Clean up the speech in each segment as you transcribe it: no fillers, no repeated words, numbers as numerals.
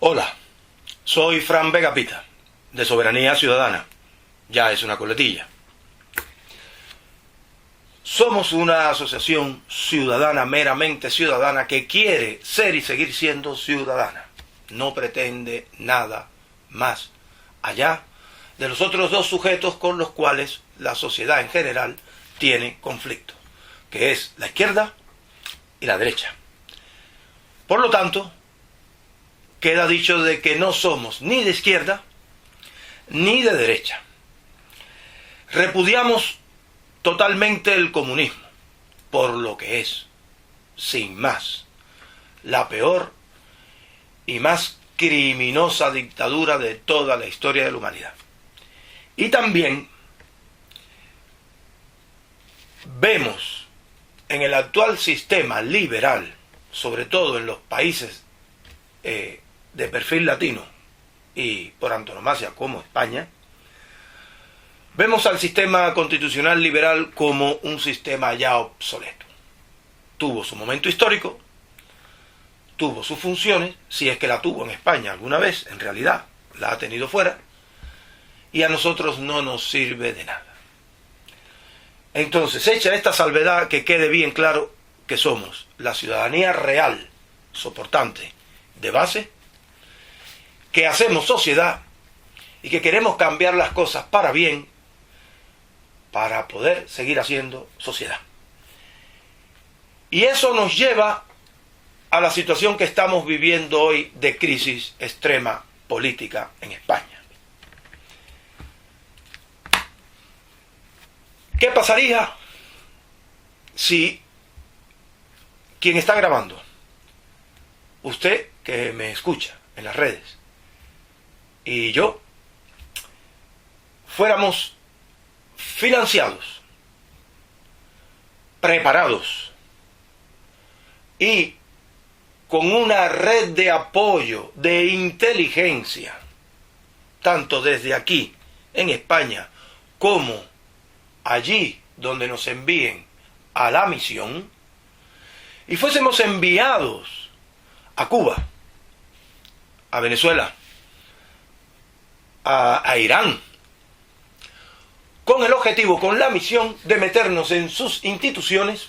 Hola, soy Fran Vega Pita, de Soberanía Ciudadana. Ya es una coletilla. Somos una asociación ciudadana, meramente ciudadana, que quiere ser y seguir siendo ciudadana. No pretende nada más allá de los otros dos sujetos con los cuales la sociedad en general tiene conflicto, que es la izquierda y la derecha. Por lo tanto, queda dicho de que no somos ni de izquierda ni de derecha. Repudiamos totalmente el comunismo, por lo que es, sin más, la peor y más criminosa dictadura de toda la historia de la humanidad. Y también vemos en el actual sistema liberal, sobre todo en los países de perfil latino y por antonomasia como España, vemos al sistema constitucional liberal como un sistema ya obsoleto. Tuvo su momento histórico, tuvo sus funciones, si es que la tuvo en España alguna vez, en realidad la ha tenido fuera, y a nosotros no nos sirve de nada. Entonces, hecha esta salvedad, que quede bien claro que somos la ciudadanía real, soportante, de base, que hacemos sociedad y que queremos cambiar las cosas para bien, para poder seguir haciendo sociedad. Y eso nos lleva a la situación que estamos viviendo hoy de crisis extrema política en España. ¿Qué pasaría si quien está grabando, usted que me escucha en las redes, y yo fuéramos financiados, preparados y con una red de apoyo, de inteligencia, tanto desde aquí en España como allí donde nos envíen a la misión, y fuésemos enviados a Cuba, a Venezuela, a Irán, con el objetivo, con la misión de meternos en sus instituciones,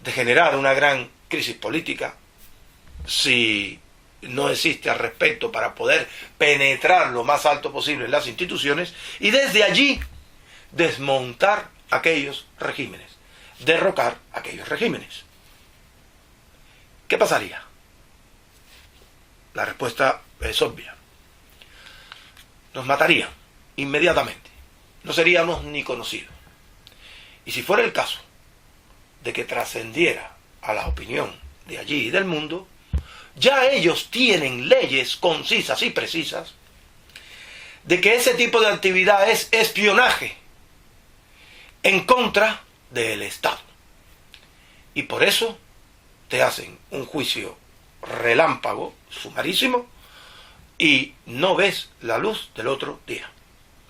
de generar una gran crisis política, si no existe al respecto, para poder penetrar lo más alto posible en las instituciones, y desde allí desmontar aquellos regímenes, derrocar aquellos regímenes. ¿Qué pasaría? La respuesta es obvia. Nos matarían inmediatamente. No seríamos ni conocidos. Y si fuera el caso de que trascendiera a la opinión de allí y del mundo, ya ellos tienen leyes concisas y precisas de que ese tipo de actividad es espionaje en contra del Estado. Y por eso te hacen un juicio relámpago, sumarísimo, y no ves la luz del otro día.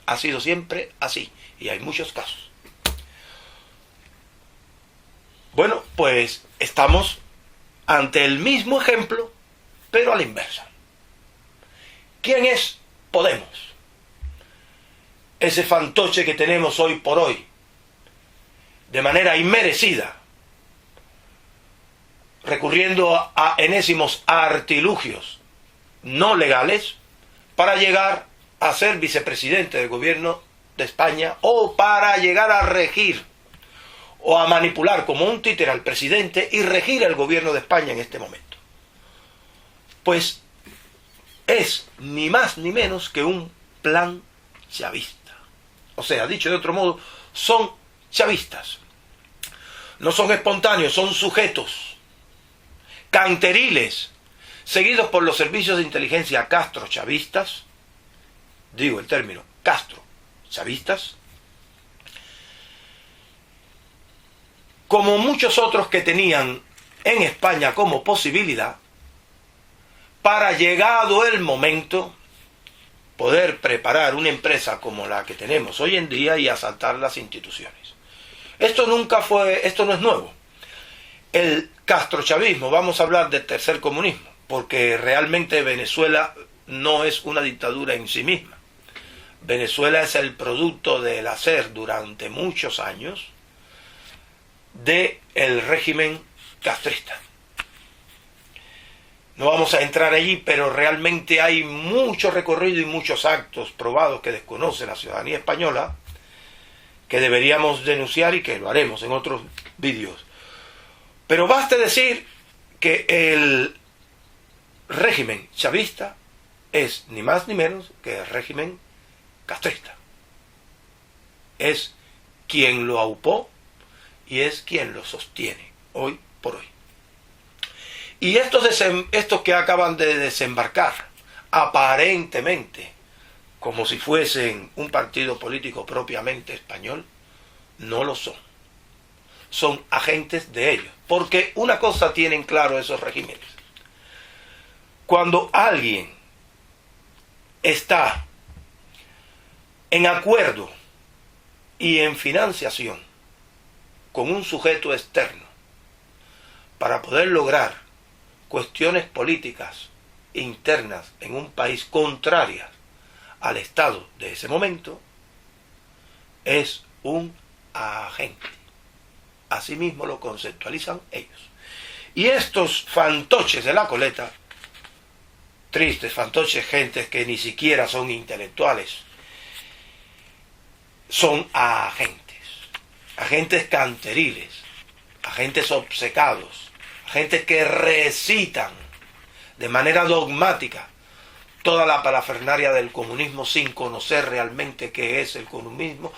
Ha sido siempre así, y hay muchos casos. Bueno, pues estamos ante el mismo ejemplo, pero a la inversa. ¿Quién es Podemos? Ese fantoche que tenemos hoy por hoy, de manera inmerecida, recurriendo a enésimos artilugios no legales para llegar a ser vicepresidente del gobierno de España, o para llegar a regir o a manipular como un títere al presidente y regir el gobierno de España en este momento. Pues es ni más ni menos que un plan chavista. O sea, dicho de otro modo, son chavistas. No son espontáneos, son sujetos canteriles, seguidos por los servicios de inteligencia castrochavistas, digo el término castrochavistas, como muchos otros que tenían en España como posibilidad, para, llegado el momento, poder preparar una empresa como la que tenemos hoy en día y asaltar las instituciones. Esto no es nuevo. El castrochavismo, vamos a hablar del tercer comunismo, porque realmente Venezuela no es una dictadura en sí misma. Venezuela es el producto del hacer durante muchos años del régimen castrista. No vamos a entrar allí, pero realmente hay mucho recorrido y muchos actos probados que desconoce la ciudadanía española, que deberíamos denunciar y que lo haremos en otros vídeos. Pero baste decir que el régimen chavista es ni más ni menos que el régimen castrista. Es quien lo aupó y es quien lo sostiene hoy por hoy. Y estos que acaban de desembarcar, aparentemente, como si fuesen un partido político propiamente español, no lo son. Son agentes de ellos. Porque una cosa tienen claro esos regímenes. Cuando alguien está en acuerdo y en financiación con un sujeto externo para poder lograr cuestiones políticas internas en un país contrarias al Estado de ese momento, es un agente. Así mismo lo conceptualizan ellos. Y estos fantoches de la coleta, tristes fantoches, gentes que ni siquiera son intelectuales, son agentes. Agentes canteriles, agentes obcecados, agentes que recitan de manera dogmática toda la parafernalia del comunismo sin conocer realmente qué es el comunismo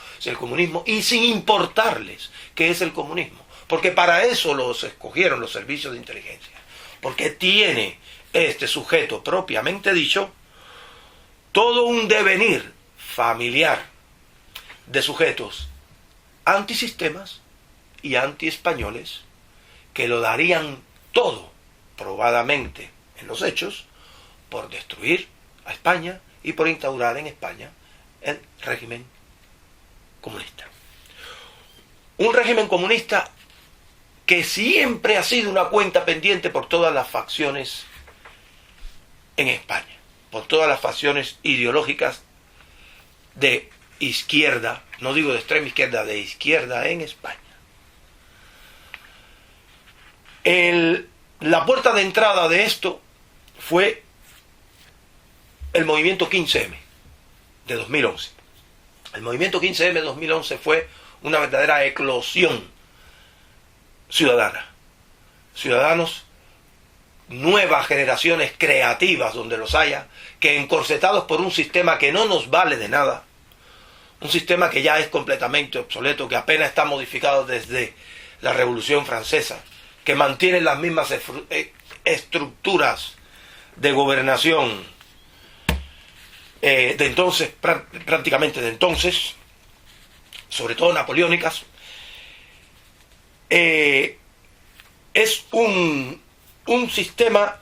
y sin importarles qué es el comunismo. Porque para eso los escogieron los servicios de inteligencia. Porque tiene este sujeto propiamente dicho todo un devenir familiar de sujetos antisistemas y antiespañoles que lo darían todo, probadamente en los hechos, por destruir a España y por instaurar en España el régimen comunista. Un régimen comunista que siempre ha sido una cuenta pendiente por todas las facciones en España, por todas las facciones ideológicas de izquierda, no digo de extrema izquierda, de izquierda en España. La puerta de entrada de esto fue el movimiento 15M de 2011. El movimiento 15M de 2011 fue una verdadera eclosión ciudadana. Ciudadanos, nuevas generaciones creativas donde los haya, que encorsetados por un sistema que no nos vale de nada, un sistema que ya es completamente obsoleto, que apenas está modificado desde la Revolución Francesa, que mantiene las mismas estructuras de gobernación de entonces, prácticamente de entonces, sobre todo napoleónicas. Es un sistema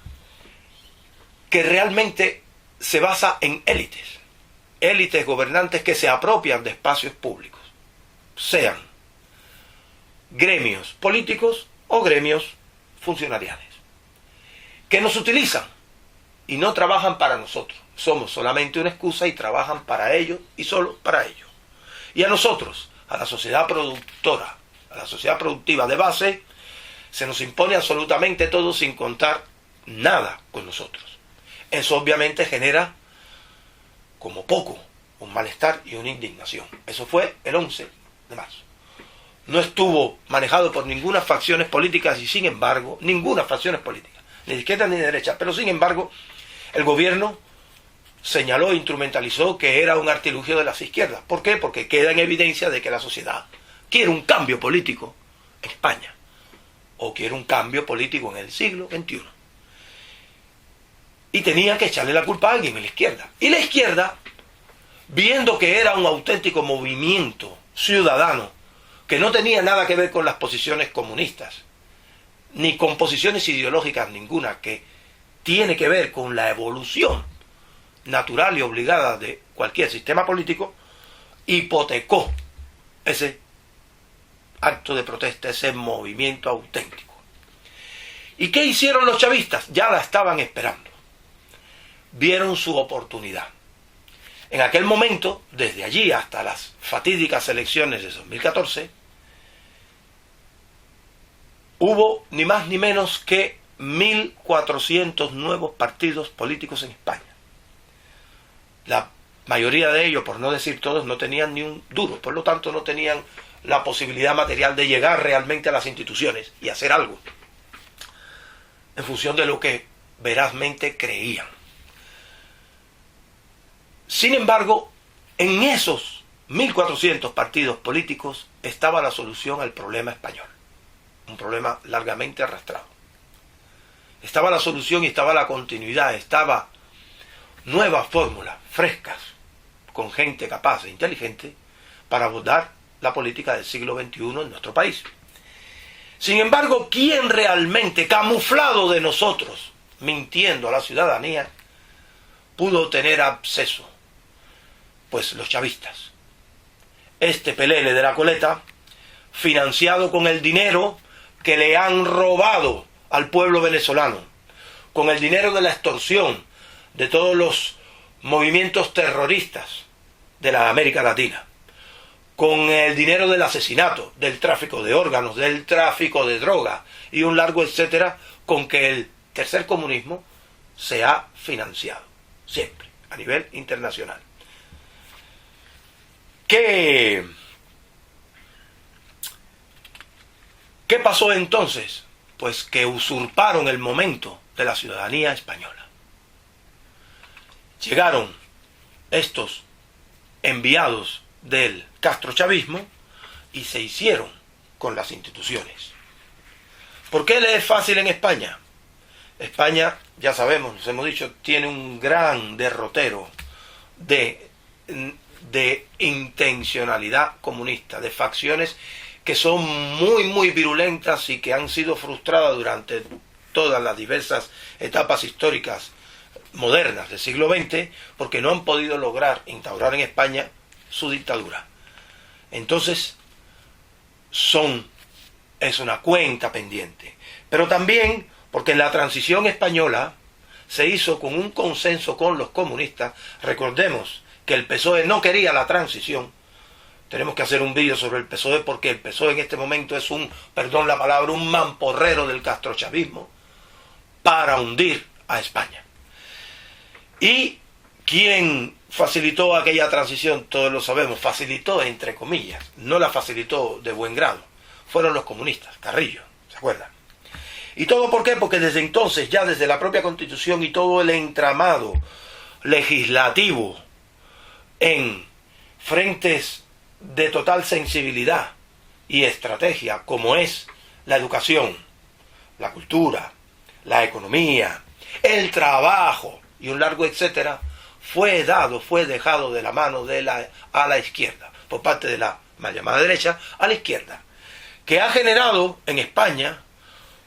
que realmente se basa en élites gobernantes que se apropian de espacios públicos, sean gremios políticos o gremios funcionariales, que nos utilizan y no trabajan para nosotros. Somos solamente una excusa y trabajan para ellos y solo para ellos. Y a nosotros, a la sociedad productora, a la sociedad productiva de base, se nos impone absolutamente todo sin contar nada con nosotros. Eso obviamente genera, como poco, un malestar y una indignación. Eso fue el 11 de marzo. No estuvo manejado por ninguna facciones políticas y sin embargo, ninguna facciones políticas, ni de izquierda ni de derecha, pero sin embargo, el gobierno señaló e instrumentalizó que era un artilugio de las izquierdas. ¿Por qué? Porque queda en evidencia de que la sociedad quiere un cambio político en España, o quiere un cambio político en el siglo XXI. Y tenía que echarle la culpa a alguien en la izquierda. Y la izquierda, viendo que era un auténtico movimiento ciudadano, que no tenía nada que ver con las posiciones comunistas, ni con posiciones ideológicas ninguna, que tiene que ver con la evolución natural y obligada de cualquier sistema político, hipotecó ese acto de protesta, ese movimiento auténtico. ¿Y qué hicieron los chavistas? Ya la estaban esperando. Vieron su oportunidad. En aquel momento, desde allí hasta las fatídicas elecciones de 2014, hubo ni más ni menos que 1.400 nuevos partidos políticos en España. La mayoría de ellos, por no decir todos, no tenían ni un duro, por lo tanto no tenían la posibilidad material de llegar realmente a las instituciones y hacer algo en función de lo que verazmente creían. Sin embargo, en esos 1.400 partidos políticos estaba la solución al problema español, un problema largamente arrastrado. Estaba la solución y estaba la continuidad, estaba nuevas fórmulas frescas, con gente capaz e inteligente, para abordar la política del siglo XXI en nuestro país. Sin embargo, ¿quién realmente, camuflado de nosotros, mintiendo a la ciudadanía, pudo tener acceso? Pues los chavistas. Este pelele de la coleta, financiado con el dinero que le han robado al pueblo venezolano, con el dinero de la extorsión de todos los movimientos terroristas de la América Latina, con el dinero del asesinato, del tráfico de órganos, del tráfico de droga y un largo etcétera, con que el tercer comunismo se ha financiado, siempre, a nivel internacional. ¿Qué pasó entonces? Pues que usurparon el momento de la ciudadanía española. Llegaron estos enviados del castrochavismo y se hicieron con las instituciones. ¿Por qué le es fácil en España? España, ya sabemos, nos hemos dicho, tiene un gran derrotero de intencionalidad comunista, de facciones que son muy virulentas y que han sido frustradas durante todas las diversas etapas históricas modernas del siglo XX, porque no han podido lograr instaurar en España su dictadura. Entonces, es una cuenta pendiente. Pero también porque en la transición española se hizo con un consenso con los comunistas. Recordemos que el PSOE no quería la transición. Tenemos que hacer un vídeo sobre el PSOE porque el PSOE en este momento es un mamporrero del castrochavismo para hundir a España. ¿Y quién facilitó aquella transición? Todos lo sabemos, facilitó entre comillas, no la facilitó de buen grado. Fueron los comunistas, Carrillo, ¿se acuerdan? ¿Y todo por qué? Porque desde entonces, ya desde la propia Constitución y todo el entramado legislativo en frentes de total sensibilidad y estrategia, como es la educación, la cultura, la economía, el trabajo y un largo etcétera, fue dejado de la mano a la izquierda, por parte de la mal llamada derecha, a la izquierda, que ha generado en España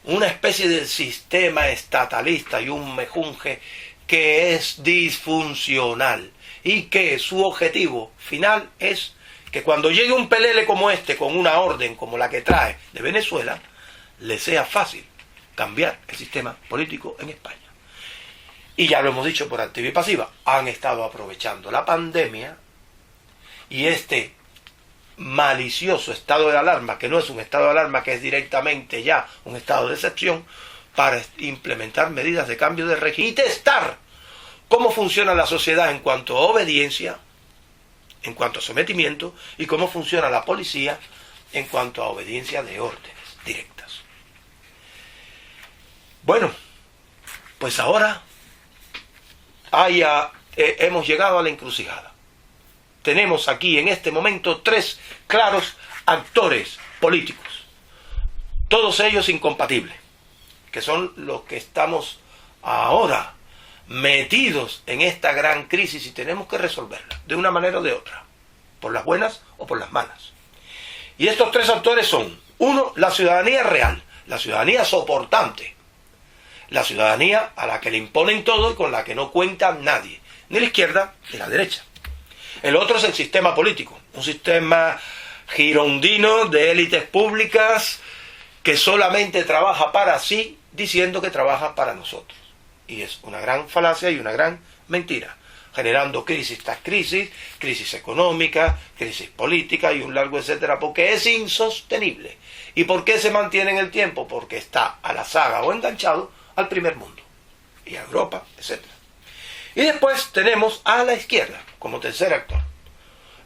una especie de sistema estatalista y un mejunje que es disfuncional y que su objetivo final es que cuando llegue un pelele como este, con una orden como la que trae de Venezuela, le sea fácil cambiar el sistema político en España. Y ya lo hemos dicho por activa y pasiva, han estado aprovechando la pandemia y este malicioso estado de alarma, que no es un estado de alarma, que es directamente ya un estado de excepción, para implementar medidas de cambio de régimen y testar cómo funciona la sociedad en cuanto a obediencia, en cuanto a sometimiento, y cómo funciona la policía en cuanto a obediencia de órdenes directas. Bueno, pues ahora hemos llegado a la encrucijada. Tenemos aquí en este momento 3 claros actores políticos, todos ellos incompatibles, que son los que estamos ahora metidos en esta gran crisis y tenemos que resolverla de una manera o de otra, por las buenas o por las malas. Y estos 3 actores son: 1, la ciudadanía real, la ciudadanía soportante, la ciudadanía a la que le imponen todo y con la que no cuenta nadie, ni la izquierda ni la derecha. El otro es el sistema político, un sistema girondino de élites públicas que solamente trabaja para sí, diciendo que trabaja para nosotros. Y es una gran falacia y una gran mentira, generando crisis tras crisis, crisis económica, crisis política y un largo etcétera, porque es insostenible. ¿Y por qué se mantiene en el tiempo? Porque está a la saga o enganchado al primer mundo y a Europa, etcétera. Y después tenemos a la izquierda como tercer actor.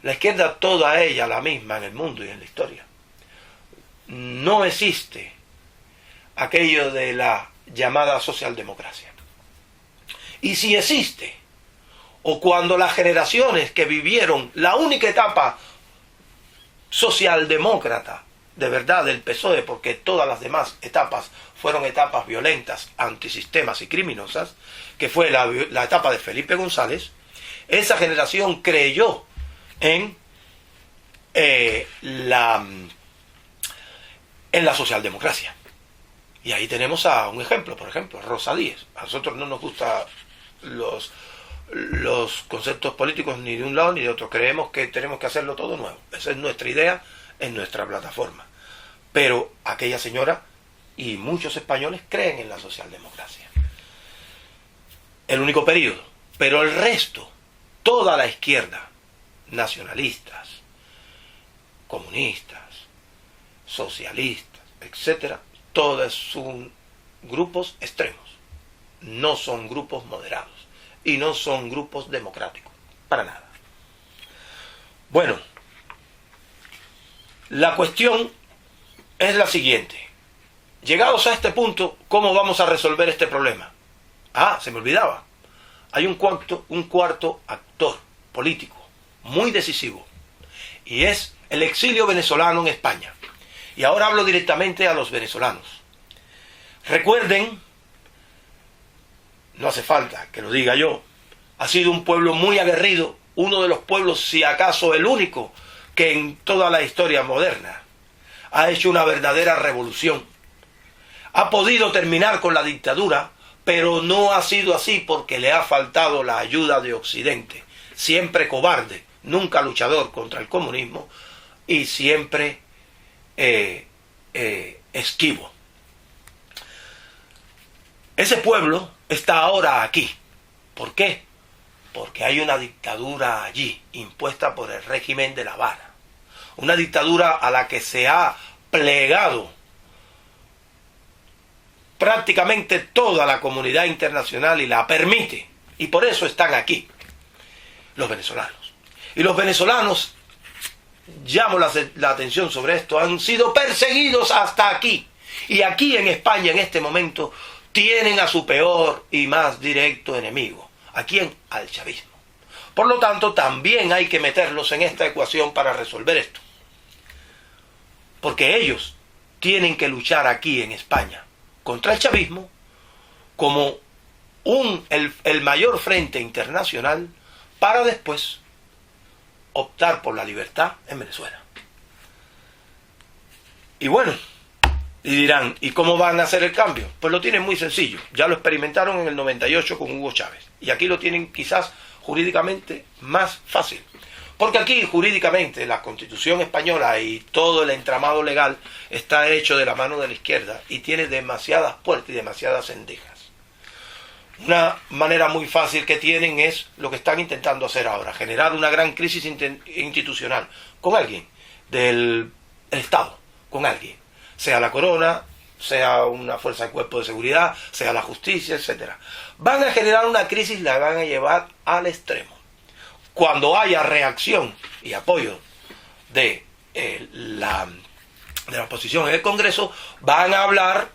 La izquierda, toda ella la misma en el mundo y en la historia. No existe aquello de la llamada socialdemocracia. Y si existe, o cuando las generaciones que vivieron la única etapa socialdemócrata de verdad del PSOE, porque todas las demás etapas fueron etapas violentas, antisistemas y criminosas, que fue la etapa de Felipe González, esa generación creyó en la socialdemocracia. Y ahí tenemos a un ejemplo, por ejemplo, Rosa Díez. A nosotros no nos gustan los conceptos políticos ni de un lado ni de otro. Creemos que tenemos que hacerlo todo nuevo. Esa es nuestra idea en nuestra plataforma. Pero aquella señora y muchos españoles creen en la socialdemocracia. El único periodo. Pero el resto, toda la izquierda, nacionalistas, comunistas, socialistas, etcétera, todos son grupos extremos. No son grupos moderados. Y no son grupos democráticos. Para nada. Bueno, la cuestión es la siguiente. Llegados a este punto, ¿cómo vamos a resolver este problema? Ah, se me olvidaba. Hay un cuarto actor político muy decisivo. Y es el exilio venezolano en España. Y ahora hablo directamente a los venezolanos. Recuerden, no hace falta que lo diga yo, ha sido un pueblo muy aguerrido, uno de los pueblos, si acaso el único, que en toda la historia moderna ha hecho una verdadera revolución. Ha podido terminar con la dictadura, pero no ha sido así porque le ha faltado la ayuda de Occidente, siempre cobarde, nunca luchador contra el comunismo y siempre esquivo. Ese pueblo está ahora aquí. ¿Por qué? Porque hay una dictadura allí, impuesta por el régimen de La Habana. Una dictadura a la que se ha plegado prácticamente toda la comunidad internacional y la permite. Y por eso están aquí los venezolanos. Y los venezolanos, llamo la atención sobre esto, han sido perseguidos hasta aquí. Y aquí en España en este momento tienen a su peor y más directo enemigo. ¿A quién? Al chavismo. Por lo tanto, también hay que meterlos en esta ecuación para resolver esto. Porque ellos tienen que luchar aquí en España contra el chavismo como el mayor frente internacional para después optar por la libertad en Venezuela. Y bueno, y dirán, ¿y cómo van a hacer el cambio? Pues lo tienen muy sencillo. Ya lo experimentaron en el 98 con Hugo Chávez. Y aquí lo tienen quizás jurídicamente más fácil. Porque aquí jurídicamente la Constitución española y todo el entramado legal está hecho de la mano de la izquierda y tiene demasiadas puertas y demasiadas endijas. Una manera muy fácil que tienen es lo que están intentando hacer ahora, generar una gran crisis institucional con alguien del Estado, con alguien, sea la corona, sea una fuerza de cuerpo de seguridad, sea la justicia, etcétera. Van a generar una crisis, la van a llevar al extremo. Cuando haya reacción y apoyo de la oposición en el Congreso, van a hablar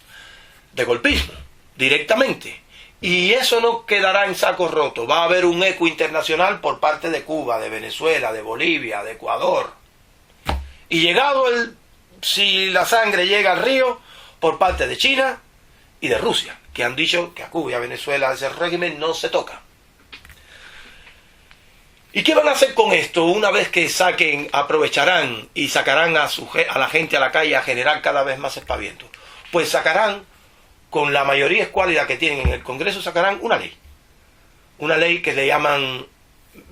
de golpismo directamente. Y eso no quedará en saco roto. Va a haber un eco internacional por parte de Cuba, de Venezuela, de Bolivia, de Ecuador. Y llegado si la sangre llega al río, por parte de China y de Rusia, que han dicho que a Cuba y a Venezuela ese régimen no se toca. ¿Y qué van a hacer con esto una vez que aprovecharán y sacarán a la gente a la calle a generar cada vez más aspavientos? Pues sacarán, con la mayoría escuálida que tienen en el Congreso, sacarán una ley que le llaman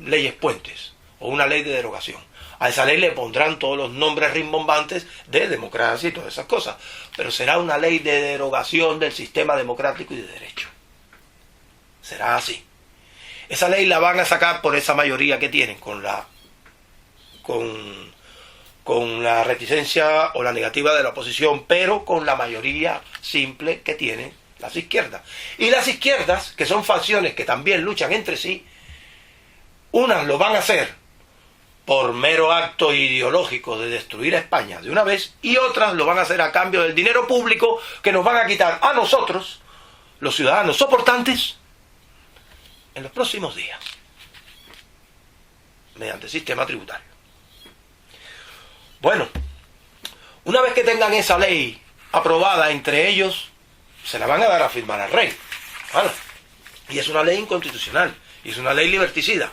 leyes puentes, o una ley de derogación. A esa ley le pondrán todos los nombres rimbombantes de democracia y todas esas cosas, pero será una ley de derogación del sistema democrático y de derecho. Será así. Esa ley la van a sacar por esa mayoría que tienen, con la reticencia o la negativa de la oposición, pero con la mayoría simple que tienen las izquierdas. Y las izquierdas, que son facciones que también luchan entre sí, unas lo van a hacer por mero acto ideológico de destruir a España de una vez, y otras lo van a hacer a cambio del dinero público que nos van a quitar a nosotros, los ciudadanos soportantes, en los próximos días, mediante el sistema tributario. Bueno, una vez que tengan esa ley aprobada entre ellos, se la van a dar a firmar al rey. ¿Vale? Y es una ley inconstitucional, y es una ley liberticida.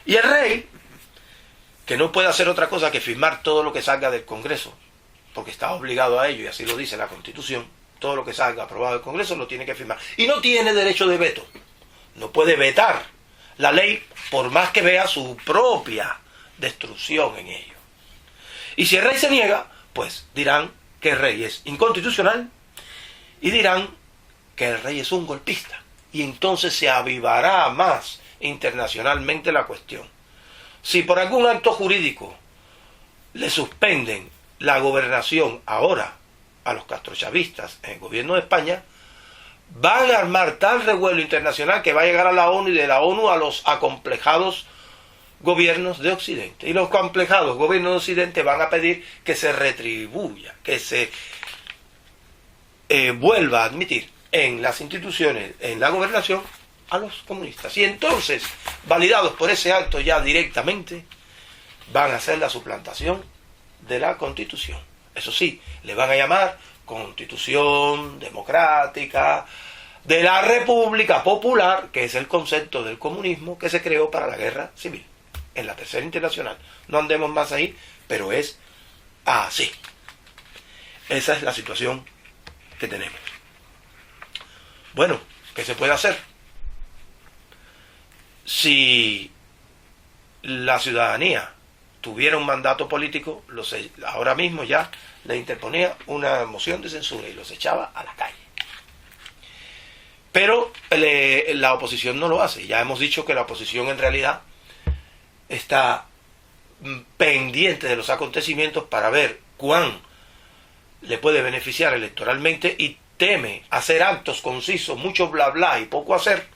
Y el rey, que no puede hacer otra cosa que firmar todo lo que salga del Congreso, porque está obligado a ello, y así lo dice la Constitución, todo lo que salga aprobado del Congreso lo tiene que firmar. Y no tiene derecho de veto. No puede vetar la ley por más que vea su propia destrucción en ello. Y si el rey se niega, pues dirán que el rey es inconstitucional y dirán que el rey es un golpista. Y entonces se avivará más internacionalmente la cuestión. Si por algún acto jurídico le suspenden la gobernación ahora a los castrochavistas en el gobierno de España, van a armar tal revuelo internacional que va a llegar a la ONU, y de la ONU a los acomplejados gobiernos de Occidente. Y los acomplejados gobiernos de Occidente van a pedir que se retribuya, que se vuelva a admitir en las instituciones, en la gobernación, a los comunistas. Y entonces, validados por ese acto ya directamente, van a hacer la suplantación de la Constitución. Eso sí, le van a llamar Constitución Democrática de la República Popular, que es el concepto del comunismo que se creó para la guerra civil, en la Tercera Internacional. No andemos más ahí, pero es así. Esa es la situación que tenemos. Bueno, ¿qué se puede hacer? Si la ciudadanía tuviera un mandato político, ahora mismo ya le interponía una moción de censura y los echaba a la calle. Pero la oposición no lo hace. Ya hemos dicho que la oposición en realidad está pendiente de los acontecimientos para ver cuán le puede beneficiar electoralmente, y teme hacer actos concisos, mucho bla bla y poco hacer,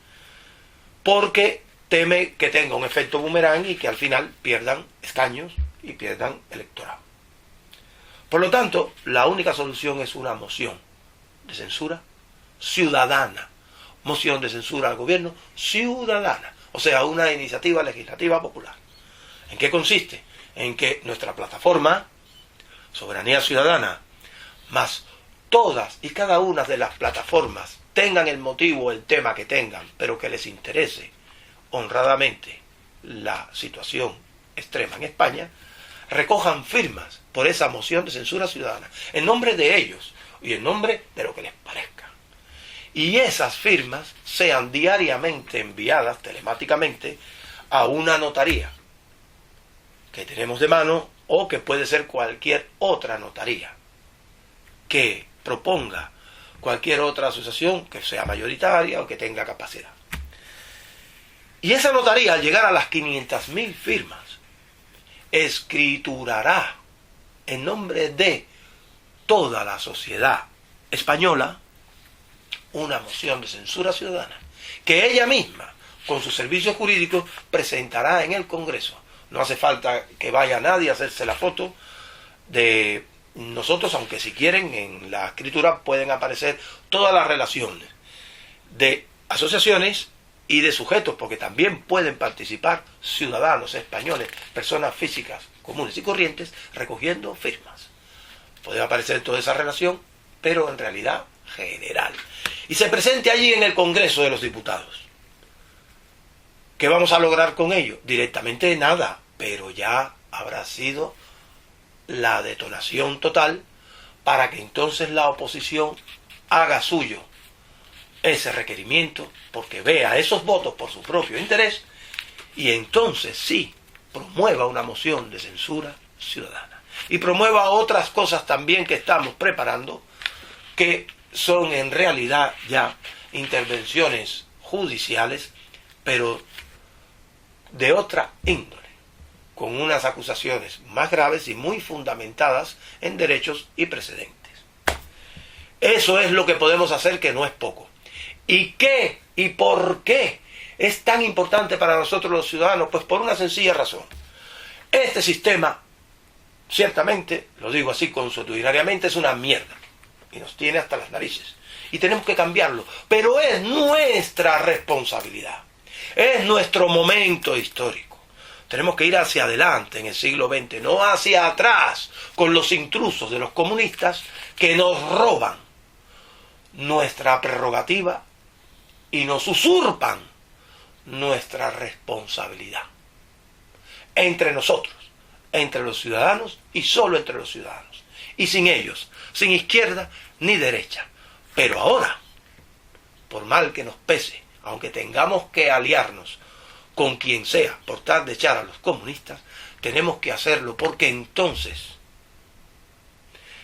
porque teme que tenga un efecto boomerang y que al final pierdan escaños y pierdan electorado. Por lo tanto, la única solución es una moción de censura ciudadana. Moción de censura al gobierno ciudadana. O sea, una iniciativa legislativa popular. ¿En qué consiste? En que nuestra plataforma, Soberanía Ciudadana, más todas y cada una de las plataformas, tengan el motivo o el tema que tengan, pero que les interese honradamente la situación extrema en España, recojan firmas por esa moción de censura ciudadana, en nombre de ellos y en nombre de lo que les parezca. Y esas firmas sean diariamente enviadas telemáticamente a una notaría que tenemos de mano, o que puede ser cualquier otra notaría que proponga cualquier otra asociación que sea mayoritaria o que tenga capacidad. Y esa notaría, al llegar a las 500.000 firmas, escriturará en nombre de toda la sociedad española una moción de censura ciudadana, que ella misma, con sus servicios jurídicos, presentará en el Congreso. No hace falta que vaya nadie a hacerse la foto de nosotros, aunque si quieren en la escritura pueden aparecer todas las relaciones de asociaciones y de sujetos, porque también pueden participar ciudadanos españoles, personas físicas comunes y corrientes, recogiendo firmas. Puede aparecer toda esa relación, pero en realidad general. Y se presente allí en el Congreso de los Diputados. ¿Qué vamos a lograr con ello? Directamente nada, pero ya habrá sido la detonación total para que entonces la oposición haga suyo ese requerimiento, porque vea esos votos por su propio interés, y entonces sí promueva una moción de censura ciudadana y promueva otras cosas también que estamos preparando, que son en realidad ya intervenciones judiciales, pero de otra índole, con unas acusaciones más graves y muy fundamentadas en derechos y precedentes. Eso es lo que podemos hacer, que no es poco. ¿Y qué y por qué es tan importante para nosotros los ciudadanos? Pues por una sencilla razón. Este sistema, ciertamente, lo digo así consuetudinariamente, es una mierda. Y nos tiene hasta las narices. Y tenemos que cambiarlo. Pero es nuestra responsabilidad. Es nuestro momento histórico. Tenemos que ir hacia adelante en el siglo XX, no hacia atrás, con los intrusos de los comunistas que nos roban nuestra prerrogativa y nos usurpan nuestra responsabilidad. Entre nosotros, entre los ciudadanos y solo entre los ciudadanos. Y sin ellos, sin izquierda ni derecha. Pero ahora, por mal que nos pese, aunque tengamos que aliarnos con quien sea por tal de echar a los comunistas, tenemos que hacerlo, porque entonces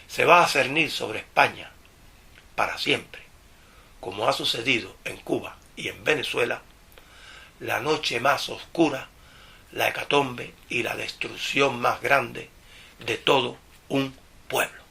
se va a cernir sobre España para siempre, como ha sucedido en Cuba y en Venezuela, la noche más oscura, la hecatombe y la destrucción más grande de todo un pueblo.